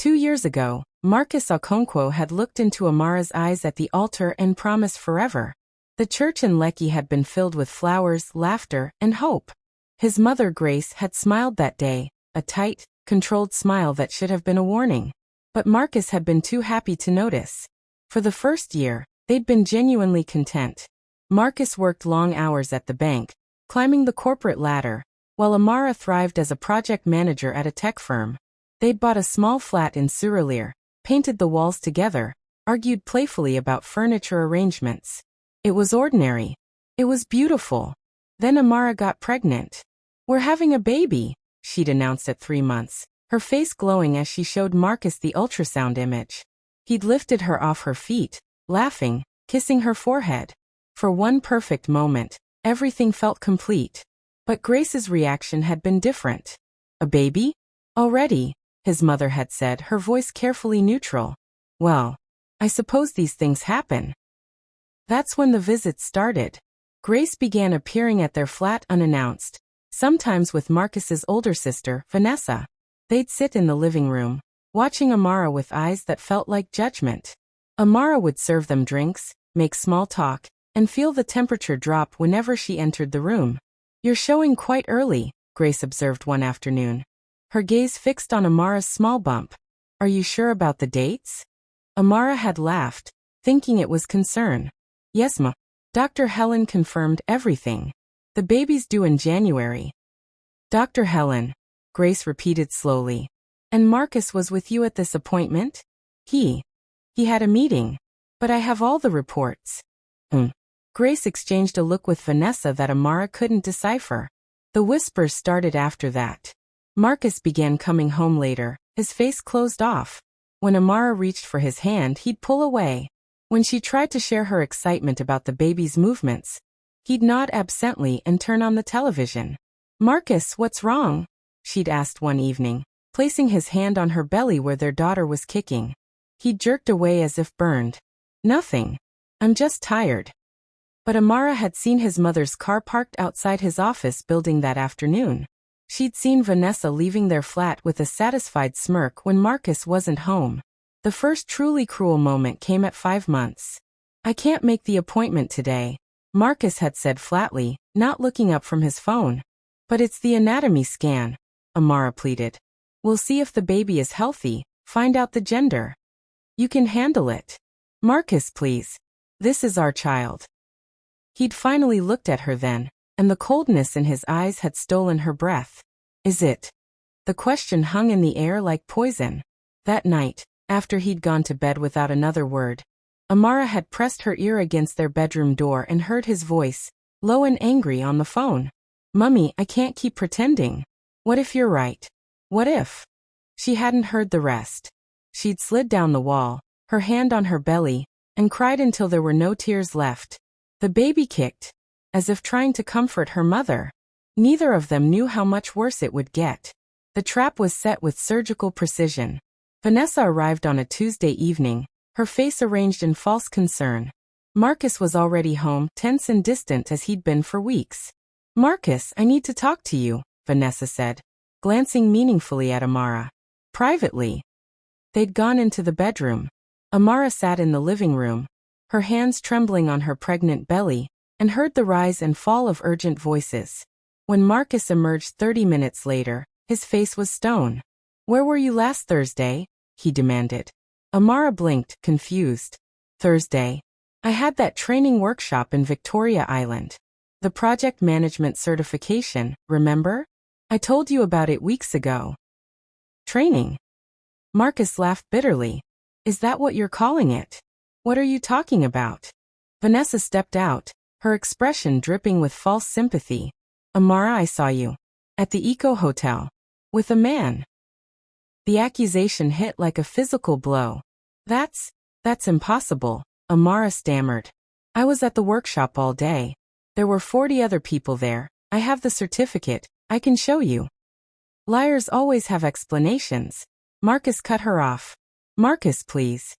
2 years ago, Marcus Okonkwo had looked into Amara's eyes at the altar and promised forever. The church in Lekki had been filled with flowers, laughter, and hope. His mother Grace had smiled that day, a tight, controlled smile that should have been a warning. But Marcus had been too happy to notice. For the first year, they'd been genuinely content. Marcus worked long hours at the bank, climbing the corporate ladder, while Amara thrived as a project manager at a tech firm. They'd bought a small flat in Surulere, painted the walls together, argued playfully about furniture arrangements. It was ordinary. It was beautiful. Then Amara got pregnant. "We're having a baby," she'd announced at 3 months, her face glowing as she showed Marcus the ultrasound image. He'd lifted her off her feet, laughing, kissing her forehead. For one perfect moment, everything felt complete. But Grace's reaction had been different. "A baby? Already?" his mother had said, her voice carefully neutral. "Well, I suppose these things happen." That's when the visits started. Grace began appearing at their flat unannounced, sometimes with Marcus's older sister, Vanessa. They'd sit in the living room, watching Amara with eyes that felt like judgment. Amara would serve them drinks, make small talk, and feel the temperature drop whenever she entered the room. "You're showing quite early," Grace observed one afternoon. Her gaze fixed on Amara's small bump. "Are you sure about the dates?" Amara had laughed, thinking it was concern. "Yes, ma. Dr. Helen confirmed everything. The baby's due in January." "Dr. Helen," Grace repeated slowly. "And Marcus was with you at this appointment?" He had a meeting. But I have all the reports." Grace exchanged a look with Vanessa that Amara couldn't decipher. The whispers started after that. Marcus began coming home later, his face closed off. When Amara reached for his hand, he'd pull away. When she tried to share her excitement about the baby's movements, he'd nod absently and turn on the television. "Marcus, what's wrong?" she'd asked one evening, placing his hand on her belly where their daughter was kicking. He jerked away as if burned. "Nothing. I'm just tired." But Amara had seen his mother's car parked outside his office building that afternoon. She'd seen Vanessa leaving their flat with a satisfied smirk when Marcus wasn't home. The first truly cruel moment came at 5 months. "I can't make the appointment today," Marcus had said flatly, not looking up from his phone. "But it's the anatomy scan," Amara pleaded. "We'll see if the baby is healthy, find out the gender. You can handle it. Marcus, please. This is our child." He'd finally looked at her then, and the coldness in his eyes had stolen her breath. "Is it?" The question hung in the air like poison. That night, after he'd gone to bed without another word, Amara had pressed her ear against their bedroom door and heard his voice, low and angry, on the phone. "Mummy, I can't keep pretending. What if you're right? What if?" She hadn't heard the rest. She'd slid down the wall, her hand on her belly, and cried until there were no tears left. The baby kicked, as if trying to comfort her mother. Neither of them knew how much worse it would get. The trap was set with surgical precision. Vanessa arrived on a Tuesday evening, her face arranged in false concern. Marcus was already home, tense and distant as he'd been for weeks. "Marcus, I need to talk to you," Vanessa said, glancing meaningfully at Amara. "Privately." They'd gone into the bedroom. Amara sat in the living room, her hands trembling on her pregnant belly, and heard the rise and fall of urgent voices. When Marcus emerged 30 minutes later, his face was stone. "Where were you last Thursday?" he demanded. Amara blinked, confused. "Thursday. I had that training workshop in Victoria Island. The project management certification, remember? I told you about it weeks ago." "Training?" Marcus laughed bitterly. "Is that what you're calling it? What are you talking about?" Vanessa stepped out, her expression dripping with false sympathy. "Amara, I saw you. At the Eco Hotel. With a man." The accusation hit like a physical blow. That's impossible," Amara stammered. "I was at the workshop all day. There were 40 other people there. I have the certificate. I can show you." "Liars always have explanations." Marcus cut her off. "Marcus, please."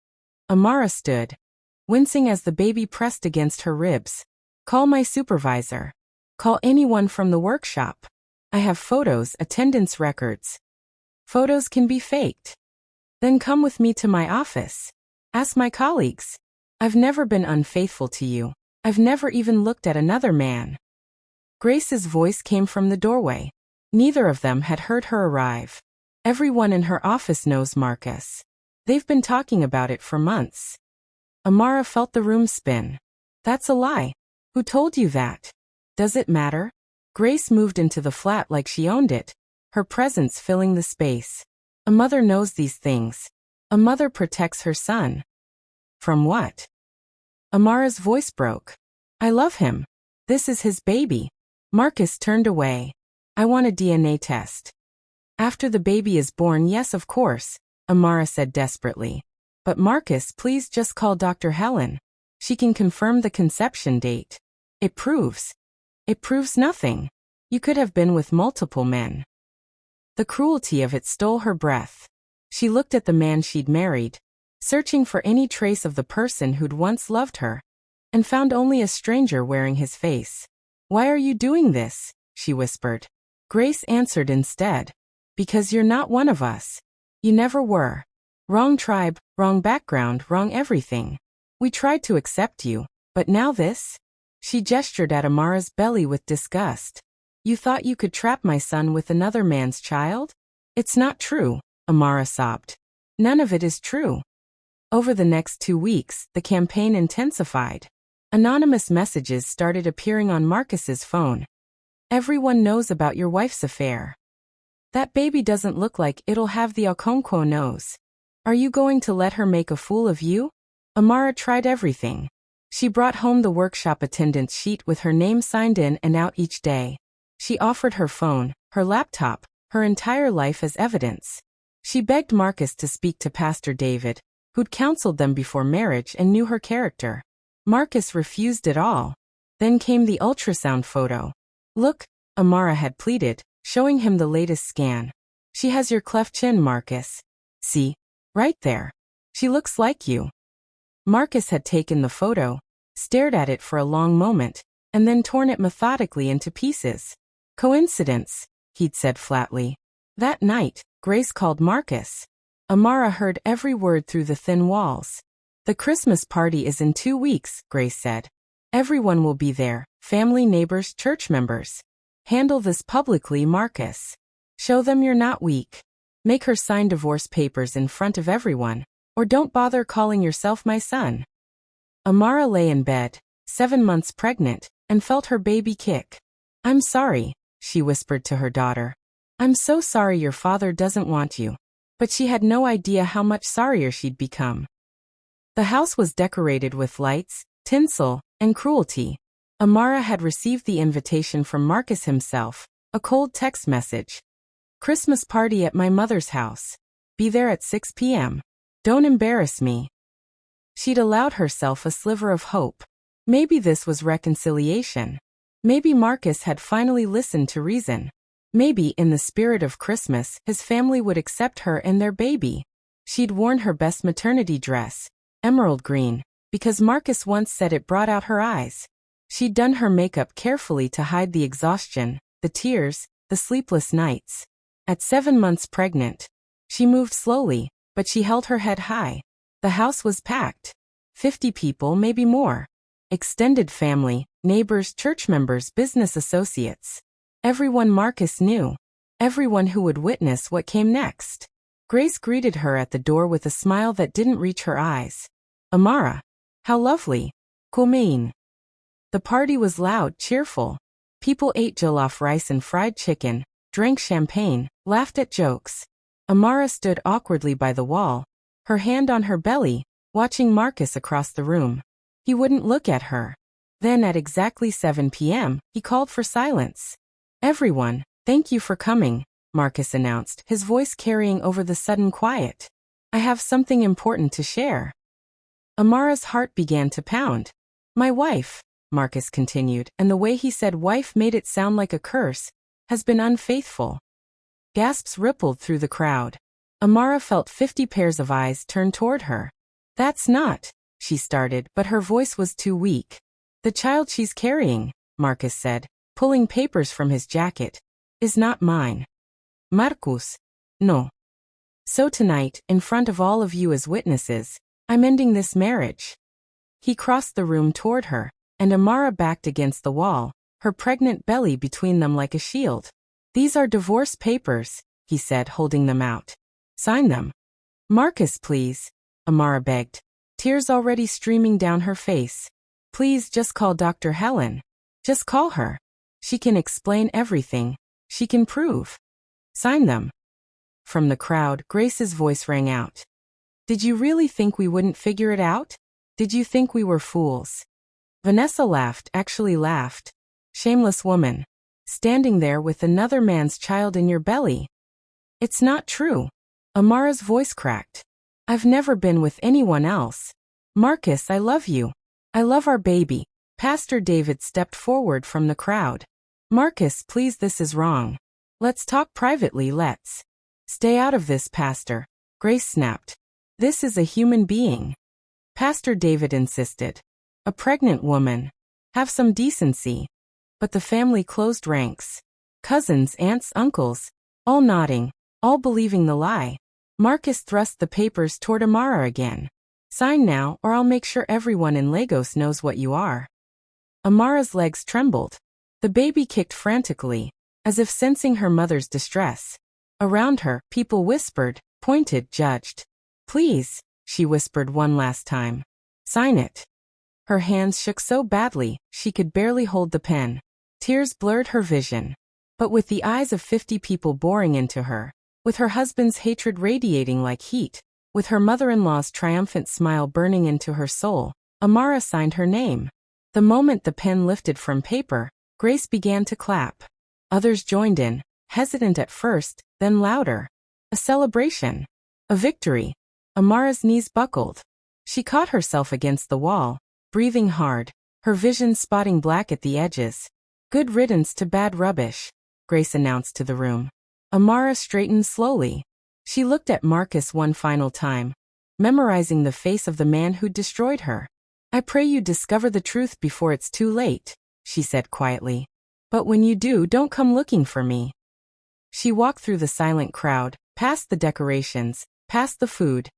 Amara stood, wincing as the baby pressed against her ribs. "Call my supervisor. Call anyone from the workshop. I have photos, attendance records." "Photos can be faked." Then come with me to my office. Ask my colleagues. I've never been unfaithful to you. I've never even looked at another man. Grace's voice came from the doorway. Neither of them had heard her arrive. Everyone in her office knows Marcus. They've been talking about it for months. Amara felt the room spin. That's a lie. Who told you that? Does it matter? Grace moved into the flat like she owned it, her presence filling the space. A mother knows these things. A mother protects her son. From what? Amara's voice broke. I love him. This is his baby. Marcus turned away. I want a DNA test. After the baby is born, yes, of course, Amara said desperately. But Marcus, please just call Dr. Helen. She can confirm the conception date. It proves nothing. You could have been with multiple men. The cruelty of it stole her breath. She looked at the man she'd married, searching for any trace of the person who'd once loved her, and found only a stranger wearing his face. Why are you doing this? She whispered. Grace answered instead. Because you're not one of us. You never were. Wrong tribe, wrong background, wrong everything. We tried to accept you, but now this? She gestured at Amara's belly with disgust. You thought you could trap my son with another man's child? It's not true, Amara sobbed. None of it is true. Over the next 2 weeks, the campaign intensified. Anonymous messages started appearing on Marcus's phone. Everyone knows about your wife's affair. That baby doesn't look like it'll have the Okonkwo nose. Are you going to let her make a fool of you? Amara tried everything. She brought home the workshop attendance sheet with her name signed in and out each day. She offered her phone, her laptop, her entire life as evidence. She begged Marcus to speak to Pastor David, who'd counseled them before marriage and knew her character. Marcus refused it all. Then came the ultrasound photo. Look, Amara had pleaded, showing him the latest scan. She has your cleft chin, Marcus. See? Right there. She looks like you. Marcus had taken the photo, stared at it for a long moment, and then torn it methodically into pieces. Coincidence, he'd said flatly. That night, Grace called Marcus. Amara heard every word through the thin walls. The Christmas party is in 2 weeks, Grace said. Everyone will be there, family, neighbors, church members. Handle this publicly, Marcus. Show them you're not weak. Make her sign divorce papers in front of everyone, or don't bother calling yourself my son. Amara lay in bed, 7 months pregnant, and felt her baby kick. I'm sorry, she whispered to her daughter. I'm so sorry your father doesn't want you. But she had no idea how much sorrier she'd become. The house was decorated with lights, tinsel, and cruelty. Amara had received the invitation from Marcus himself, a cold text message. Christmas party at my mother's house. Be there at 6 p.m. Don't embarrass me. She'd allowed herself a sliver of hope. Maybe this was reconciliation. Maybe Marcus had finally listened to reason. Maybe in the spirit of Christmas, his family would accept her and their baby. She'd worn her best maternity dress, emerald green, because Marcus once said it brought out her eyes. She'd done her makeup carefully to hide the exhaustion, the tears, the sleepless nights. At 7 months pregnant, she moved slowly, but she held her head high. The house was packed. 50 people, maybe more. Extended family, neighbors, church members, business associates. Everyone Marcus knew. Everyone who would witness what came next. Grace greeted her at the door with a smile that didn't reach her eyes. Amara. How lovely. Kumain. The party was loud, cheerful. People ate jollof rice and fried chicken, drank champagne, laughed at jokes. Amara stood awkwardly by the wall, her hand on her belly, watching Marcus across the room. He wouldn't look at her. Then at exactly 7 p.m., he called for silence. Everyone, thank you for coming, Marcus announced, his voice carrying over the sudden quiet. I have something important to share. Amara's heart began to pound. My wife, Marcus continued, and the way he said wife made it sound like a curse, has been unfaithful. Gasps rippled through the crowd. Amara felt 50 pairs of eyes turn toward her. That's not, she started, but her voice was too weak. The child she's carrying, Marcus said, pulling papers from his jacket, is not mine. Marcus. No. So tonight, in front of all of you as witnesses, I'm ending this marriage." He crossed the room toward her, and Amara backed against the wall, her pregnant belly between them like a shield. "These are divorce papers," he said, holding them out. "Sign them." "Marcus, please," Amara begged, tears already streaming down her face. "Please just call Dr. Helen. Just call her. She can explain everything. She can prove." "Sign them." From the crowd, Grace's voice rang out. "Did you really think we wouldn't figure it out? Did you think we were fools?" Vanessa laughed, actually laughed. "Shameless woman. Standing there with another man's child in your belly." "It's not true." Amara's voice cracked. "I've never been with anyone else. Marcus, I love you. I love our baby." Pastor David stepped forward from the crowd. "Marcus, please, this is wrong. Let's talk privately, let's." "Stay out of this, Pastor," Grace snapped. "This is a human being." Pastor David insisted. "A pregnant woman. Have some decency." But the family closed ranks. Cousins, aunts, uncles, all nodding, all believing the lie. Marcus thrust the papers toward Amara again. "Sign now, or I'll make sure everyone in Lagos knows what you are." Amara's legs trembled. The baby kicked frantically, as if sensing her mother's distress. Around her, people whispered, pointed, judged. "Please," she whispered one last time. "Sign it." Her hands shook so badly, she could barely hold the pen. Tears blurred her vision. But with the eyes of 50 people boring into her, with her husband's hatred radiating like heat, with her mother-in-law's triumphant smile burning into her soul, Amara signed her name. The moment the pen lifted from paper, Grace began to clap. Others joined in, hesitant at first, then louder. A celebration. A victory. Amara's knees buckled. She caught herself against the wall, breathing hard, her vision spotting black at the edges. "Good riddance to bad rubbish," Grace announced to the room. Amara straightened slowly. She looked at Marcus one final time, memorizing the face of the man who'd destroyed her. "I pray you discover the truth before it's too late," she said quietly. "But when you do, don't come looking for me." She walked through the silent crowd, past the decorations, past the food,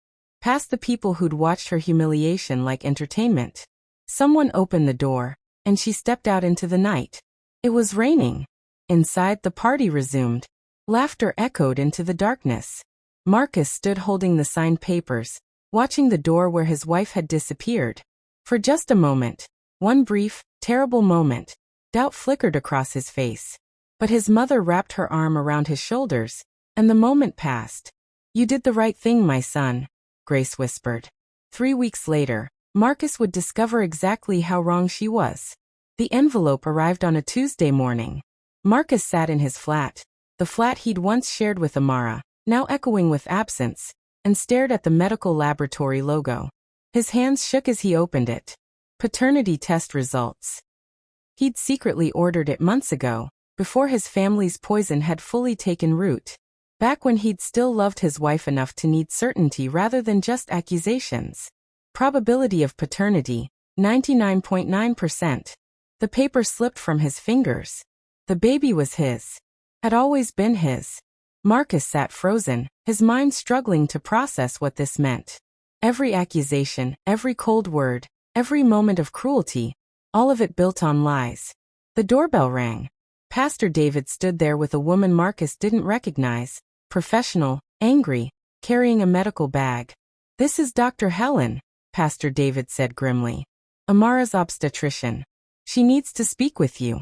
past the people who'd watched her humiliation like entertainment. Someone opened the door, and she stepped out into the night. It was raining. Inside, the party resumed. Laughter echoed into the darkness. Marcus stood holding the signed papers, watching the door where his wife had disappeared. For just a moment, one brief, terrible moment, doubt flickered across his face. But his mother wrapped her arm around his shoulders, and the moment passed. "You did the right thing, my son," Grace whispered. 3 weeks later, Marcus would discover exactly how wrong she was. The envelope arrived on a Tuesday morning. Marcus sat in his flat, the flat he'd once shared with Amara, now echoing with absence, and stared at the medical laboratory logo. His hands shook as he opened it. Paternity test results. He'd secretly ordered it months ago, before his family's poison had fully taken root. Back when he'd still loved his wife enough to need certainty rather than just accusations. Probability of paternity, 99.9%. The paper slipped from his fingers. The baby was his. Had always been his. Marcus sat frozen, his mind struggling to process what this meant. Every accusation, every cold word, every moment of cruelty, all of it built on lies. The doorbell rang. Pastor David stood there with a woman Marcus didn't recognize, professional, angry, carrying a medical bag. "This is Dr. Helen," Pastor David said grimly. "Amara's obstetrician. She needs to speak with you."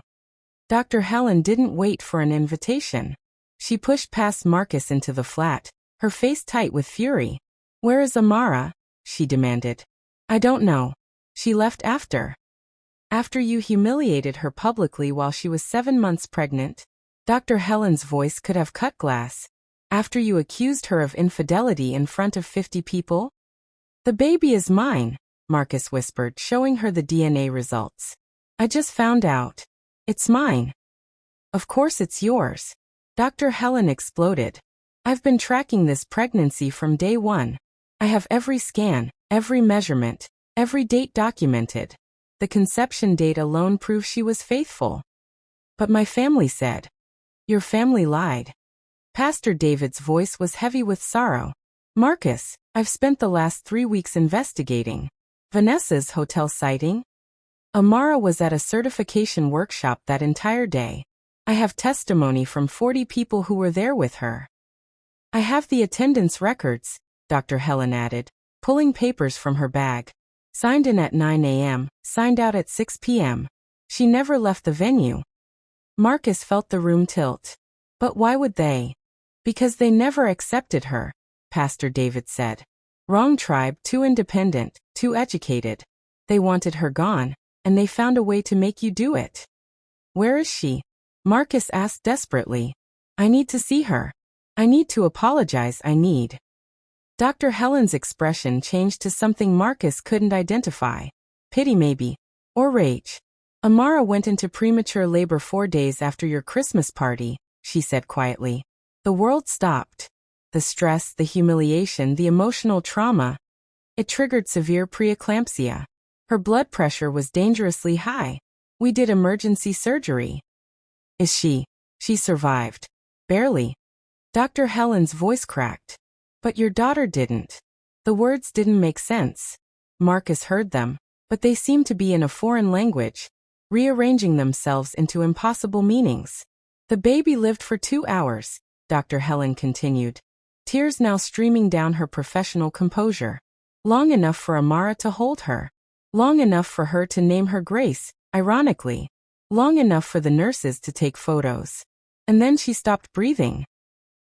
Dr. Helen didn't wait for an invitation. She pushed past Marcus into the flat, her face tight with fury. "Where is Amara?" she demanded. "I don't know. She left after you humiliated her publicly while she was 7 months pregnant." Dr. Helen's voice could have cut glass. "After you accused her of infidelity in front of 50 people?" "The baby is mine," Marcus whispered, showing her the DNA results. "I just found out. It's mine." "Of course it's yours." Dr. Helen exploded. "I've been tracking this pregnancy from day one. I have every scan, every measurement, every date documented. The conception date alone proves she was faithful." "But my family said." "Your family lied." Pastor David's voice was heavy with sorrow. Marcus, I've spent the last 3 weeks investigating Vanessa's hotel sighting. Amara was at a certification workshop that entire day. I have testimony from 40 people who were there with her. I have the attendance records, Dr. Helen added, pulling papers from her bag. Signed in at 9 a.m., signed out at 6 p.m. She never left the venue. Marcus felt the room tilt. But why would they? Because they never accepted her, Pastor David said. Wrong tribe, too independent, too educated. They wanted her gone, and they found a way to make you do it. Where is she? Marcus asked desperately. I need to see her. I need to apologize. Dr. Helen's expression changed to something Marcus couldn't identify. Pity maybe. Or rage. Amara went into premature labor 4 days after your Christmas party, she said quietly. The world stopped. The stress, the humiliation, the emotional trauma. It triggered severe preeclampsia. Her blood pressure was dangerously high. We did emergency surgery. Is she? She survived. Barely. Dr. Helen's voice cracked. But your daughter didn't. The words didn't make sense. Marcus heard them, but they seemed to be in a foreign language, rearranging themselves into impossible meanings. The baby lived for 2 hours, Dr. Helen continued, tears now streaming down her professional composure. Long enough for Amara to hold her. Long enough for her to name her Grace, ironically. Long enough for the nurses to take photos. And then she stopped breathing.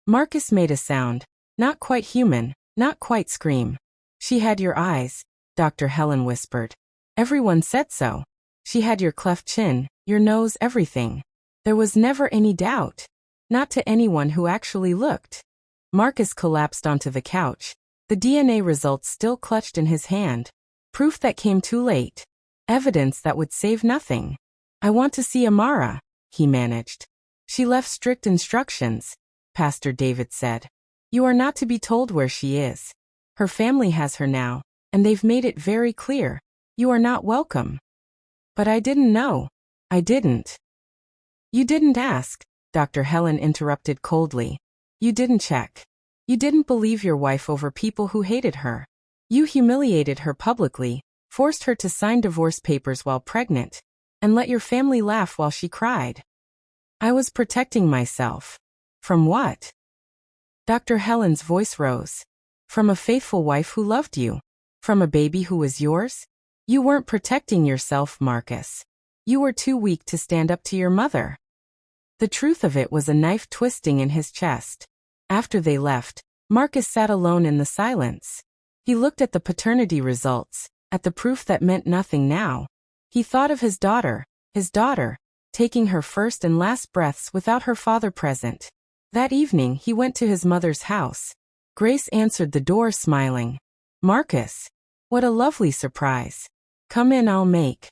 Marcus made a sound, not quite human, not quite scream. She had your eyes, Dr. Helen whispered. Everyone said so. She had your cleft chin, your nose, everything. There was never any doubt. Not to anyone who actually looked. Marcus collapsed onto the couch, the DNA results still clutched in his hand. Proof that came too late. Evidence that would save nothing. I want to see Amara, he managed. She left strict instructions, Pastor David said. You are not to be told where she is. Her family has her now, and they've made it very clear. You are not welcome. But I didn't know. I didn't. You didn't ask, Dr. Helen interrupted coldly. You didn't check. You didn't believe your wife over people who hated her. You humiliated her publicly, forced her to sign divorce papers while pregnant, and let your family laugh while she cried. I was protecting myself. From what? Dr. Helen's voice rose. From a faithful wife who loved you. From a baby who was yours? You weren't protecting yourself, Marcus. You were too weak to stand up to your mother. The truth of it was a knife twisting in his chest. After they left, Marcus sat alone in the silence. He looked at the paternity results, at the proof that meant nothing now. He thought of his daughter, taking her first and last breaths without her father present. That evening he went to his mother's house. Grace answered the door smiling. Marcus. What a lovely surprise. Come in, I'll make.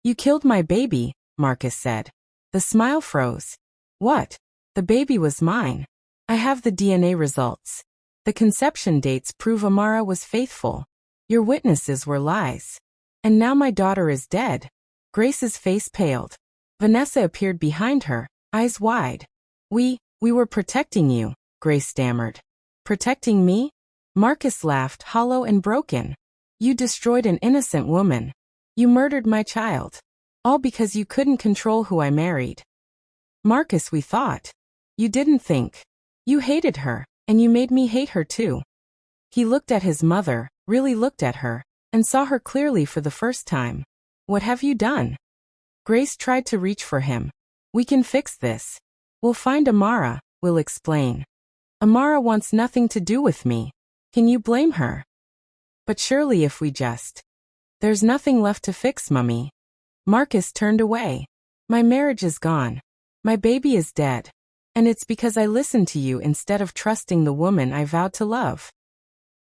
You killed my baby, Marcus said. The smile froze. What? The baby was mine. I have the DNA results. The conception dates prove Amara was faithful. Your witnesses were lies. And now my daughter is dead. Grace's face paled. Vanessa appeared behind her, eyes wide. We were protecting you, Grace stammered. Protecting me? Marcus laughed, hollow and broken. You destroyed an innocent woman. You murdered my child. All because you couldn't control who I married. Marcus, we thought. You didn't think. You hated her, and you made me hate her too. He looked at his mother, really looked at her, and saw her clearly for the first time. What have you done? Grace tried to reach for him. We can fix this. We'll find Amara, we'll explain. Amara wants nothing to do with me. Can you blame her? But surely if we just... There's nothing left to fix, Mummy. Marcus turned away. My marriage is gone. My baby is dead. And it's because I listened to you instead of trusting the woman I vowed to love.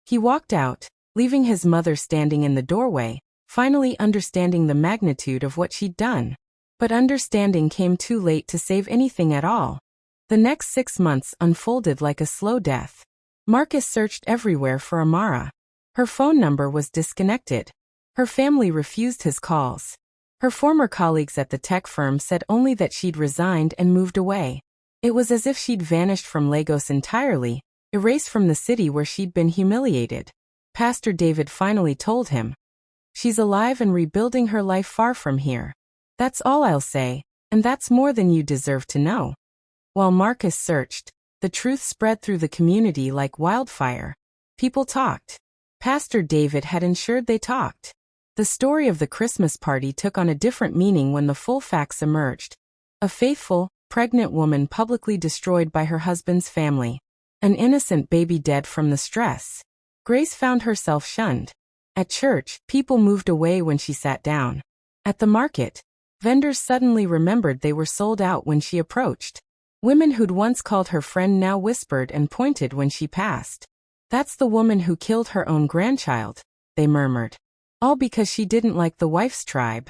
He walked out, leaving his mother standing in the doorway, finally understanding the magnitude of what she'd done. But understanding came too late to save anything at all. The next 6 months unfolded like a slow death. Marcus searched everywhere for Amara. Her phone number was disconnected. Her family refused his calls. Her former colleagues at the tech firm said only that she'd resigned and moved away. It was as if she'd vanished from Lagos entirely, erased from the city where she'd been humiliated. Pastor David finally told him. She's alive and rebuilding her life far from here. That's all I'll say, and that's more than you deserve to know. While Marcus searched, the truth spread through the community like wildfire. People talked. Pastor David had ensured they talked. The story of the Christmas party took on a different meaning when the full facts emerged. A faithful, pregnant woman publicly destroyed by her husband's family. An innocent baby dead from the stress. Grace found herself shunned. At church, people moved away when she sat down. At the market, vendors suddenly remembered they were sold out when she approached. Women who'd once called her friend now whispered and pointed when she passed. That's the woman who killed her own grandchild, they murmured. All because she didn't like the wife's tribe.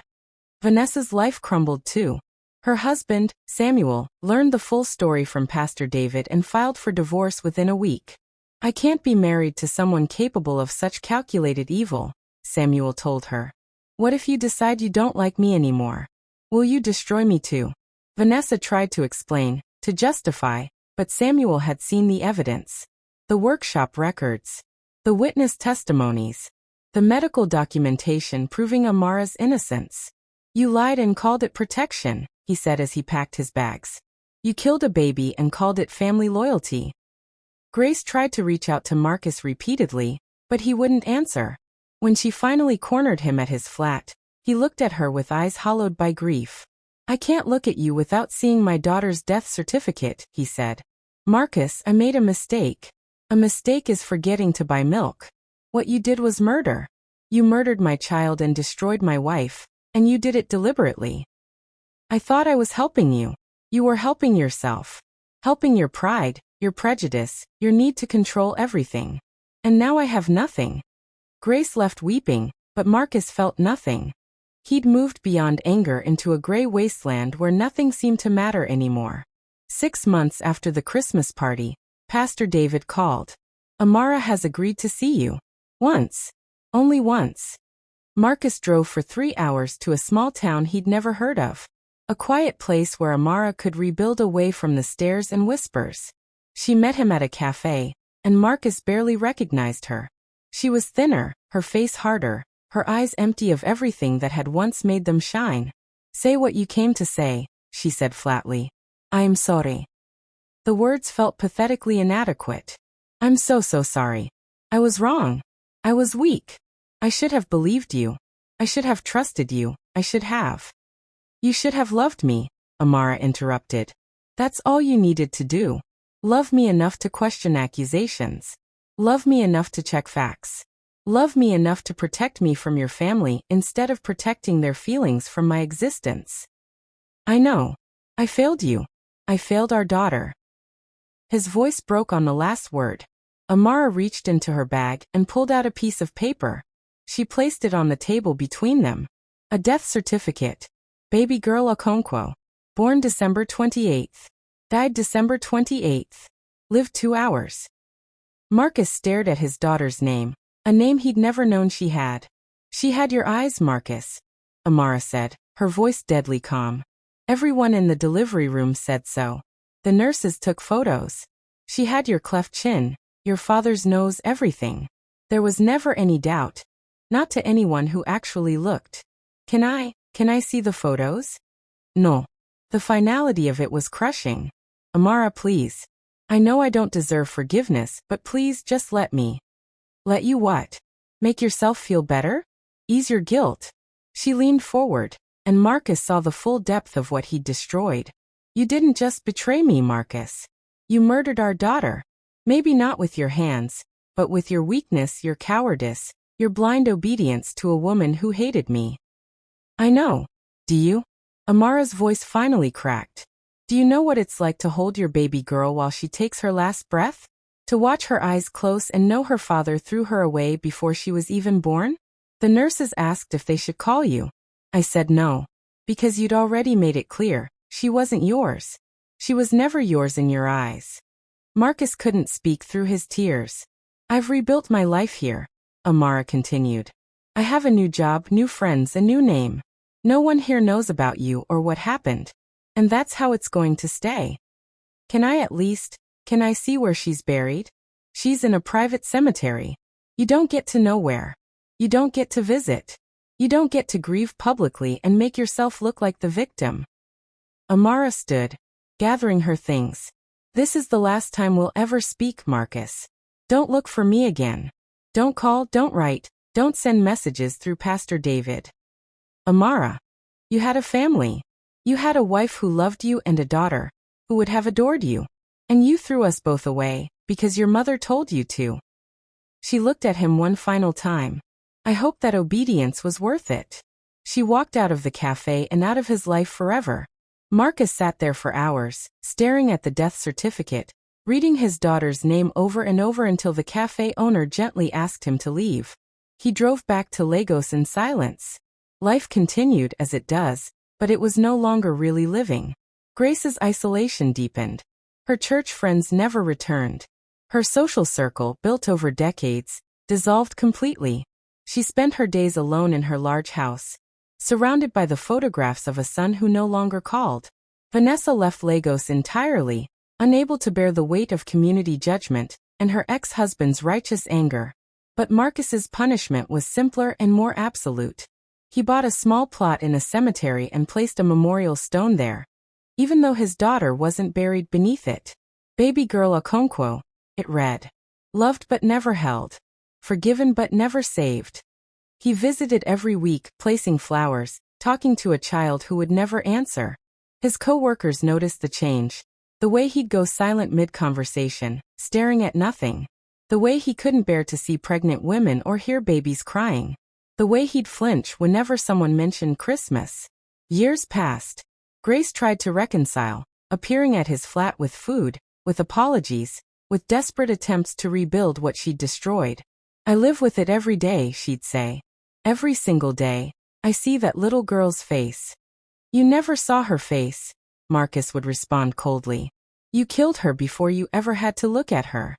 Vanessa's life crumbled too. Her husband, Samuel, learned the full story from Pastor David and filed for divorce within a week. I can't be married to someone capable of such calculated evil, Samuel told her. What if you decide you don't like me anymore? Will you destroy me too? Vanessa tried to explain, to justify, but Samuel had seen the evidence. The workshop records. The witness testimonies. The medical documentation proving Amara's innocence. You lied and called it protection, he said as he packed his bags. You killed a baby and called it family loyalty. Grace tried to reach out to Marcus repeatedly, but he wouldn't answer. When she finally cornered him at his flat, he looked at her with eyes hollowed by grief. I can't look at you without seeing my daughter's death certificate, he said. Marcus, I made a mistake. A mistake is forgetting to buy milk. What you did was murder. You murdered my child and destroyed my wife, and you did it deliberately. I thought I was helping you. You were helping yourself. Helping your pride, your prejudice, your need to control everything. And now I have nothing. Grace left weeping, but Marcus felt nothing. He'd moved beyond anger into a gray wasteland where nothing seemed to matter anymore. 6 months after the Christmas party, Pastor David called. Amara has agreed to see you. Once. Only once. Marcus drove for 3 hours to a small town he'd never heard of. A quiet place where Amara could rebuild away from the stares and whispers. She met him at a cafe, and Marcus barely recognized her. She was thinner, her face harder, her eyes empty of everything that had once made them shine. Say what you came to say, she said flatly. I am sorry. The words felt pathetically inadequate. I'm so sorry. I was wrong. I was weak. I should have believed you. I should have trusted you. I should have. You should have loved me, Amara interrupted. That's all you needed to do. Love me enough to question accusations. Love me enough to check facts. Love me enough to protect me from your family instead of protecting their feelings from my existence. I know. I failed you. I failed our daughter. His voice broke on the last word. Amara reached into her bag and pulled out a piece of paper. She placed it on the table between them. A death certificate. Baby girl Okonkwo. Born December 28th. Died December 28th. Lived 2 hours. Marcus stared at his daughter's name, a name he'd never known she had. She had your eyes, Marcus, Amara said, her voice deadly calm. Everyone in the delivery room said so. The nurses took photos. She had your cleft chin, your father's nose, everything. There was never any doubt. Not to anyone who actually looked. Can I see the photos? No. The finality of it was crushing. Amara, please. I know I don't deserve forgiveness, but please just let me. Let you what? Make yourself feel better? Ease your guilt. She leaned forward, and Marcus saw the full depth of what he'd destroyed. You didn't just betray me, Marcus. You murdered our daughter. Maybe not with your hands, but with your weakness, your cowardice, your blind obedience to a woman who hated me. I know. Do you? Amara's voice finally cracked. Do you know what it's like to hold your baby girl while she takes her last breath? To watch her eyes close and know her father threw her away before she was even born? The nurses asked if they should call you. I said no. Because you'd already made it clear, she wasn't yours. She was never yours in your eyes. Marcus couldn't speak through his tears. I've rebuilt my life here, Amara continued. I have a new job, new friends, a new name. No one here knows about you or what happened. And that's how it's going to stay. Can I see where she's buried? She's in a private cemetery. You don't get to know where. You don't get to visit. You don't get to grieve publicly and make yourself look like the victim. Amara stood, gathering her things. This is the last time we'll ever speak, Marcus. Don't look for me again. Don't call, don't write, don't send messages through Pastor David. Amara, you had a family. You had a wife who loved you and a daughter, who would have adored you. And you threw us both away, because your mother told you to. She looked at him one final time. I hope that obedience was worth it. She walked out of the cafe and out of his life forever. Marcus sat there for hours, staring at the death certificate, reading his daughter's name over and over until the cafe owner gently asked him to leave. He drove back to Lagos in silence. Life continued as it does, but it was no longer really living. Grace's isolation deepened. Her church friends never returned. Her social circle, built over decades, dissolved completely. She spent her days alone in her large house, surrounded by the photographs of a son who no longer called. Vanessa left Lagos entirely, unable to bear the weight of community judgment and her ex-husband's righteous anger. But Marcus's punishment was simpler and more absolute. He bought a small plot in a cemetery and placed a memorial stone there, even though his daughter wasn't buried beneath it. Baby girl Okonkwo, it read. Loved but never held. Forgiven but never saved. He visited every week, placing flowers, talking to a child who would never answer. His co-workers noticed the change. The way he'd go silent mid-conversation, staring at nothing. The way he couldn't bear to see pregnant women or hear babies crying. The way he'd flinch whenever someone mentioned Christmas. Years passed. Grace tried to reconcile, appearing at his flat with food, with apologies, with desperate attempts to rebuild what she'd destroyed. I live with it every day, she'd say. Every single day, I see that little girl's face. You never saw her face, Marcus would respond coldly. You killed her before you ever had to look at her.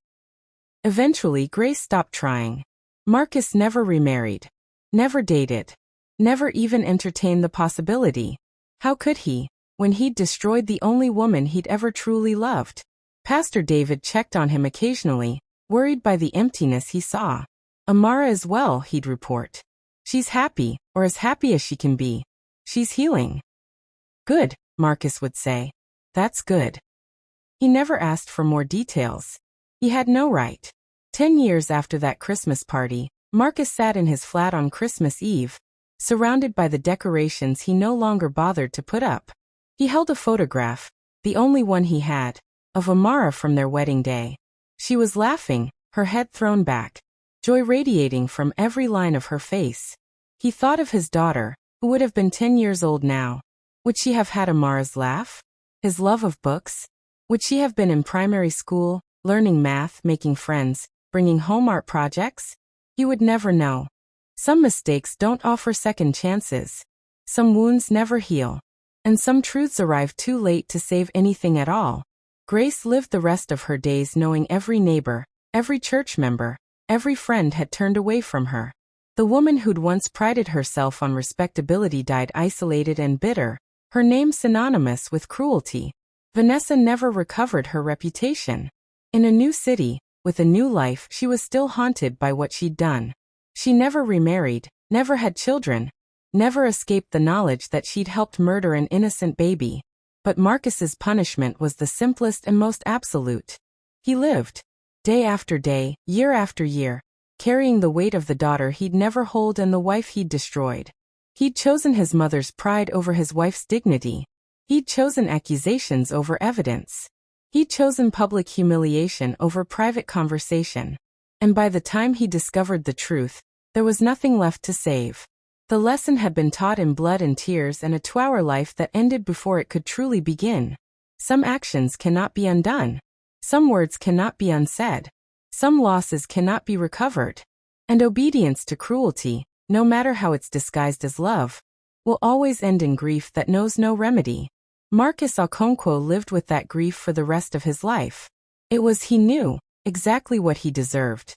Eventually, Grace stopped trying. Marcus never remarried. Never dated. Never even entertained the possibility. How could he, when he'd destroyed the only woman he'd ever truly loved? Pastor David checked on him occasionally, worried by the emptiness he saw. Amara is well, he'd report. She's happy, or as happy as she can be. She's healing. Good, Marcus would say. That's good. He never asked for more details. He had no right. 10 years after that Christmas party, Marcus sat in his flat on Christmas Eve, surrounded by the decorations he no longer bothered to put up. He held a photograph, the only one he had, of Amara from their wedding day. She was laughing, her head thrown back, joy radiating from every line of her face. He thought of his daughter, who would have been 10 years old now. Would she have had Amara's laugh? His love of books? Would she have been in primary school, learning math, making friends, bringing home art projects? He would never know. Some mistakes don't offer second chances. Some wounds never heal. And some truths arrive too late to save anything at all. Grace lived the rest of her days knowing every neighbor, every church member, every friend had turned away from her. The woman who'd once prided herself on respectability died isolated and bitter, her name synonymous with cruelty. Vanessa never recovered her reputation. In a new city, with a new life, she was still haunted by what she'd done. She never remarried, never had children, never escaped the knowledge that she'd helped murder an innocent baby. But Marcus's punishment was the simplest and most absolute. He lived, day after day, year after year, carrying the weight of the daughter he'd never hold and the wife he'd destroyed. He'd chosen his mother's pride over his wife's dignity. He'd chosen accusations over evidence. He'd chosen public humiliation over private conversation. And by the time he discovered the truth, there was nothing left to save. The lesson had been taught in blood and tears and a 2-hour life that ended before it could truly begin. Some actions cannot be undone. Some words cannot be unsaid. Some losses cannot be recovered. And obedience to cruelty, no matter how it's disguised as love, will always end in grief that knows no remedy. Marcus Okonkwo lived with that grief for the rest of his life. It was, he knew, exactly what he deserved.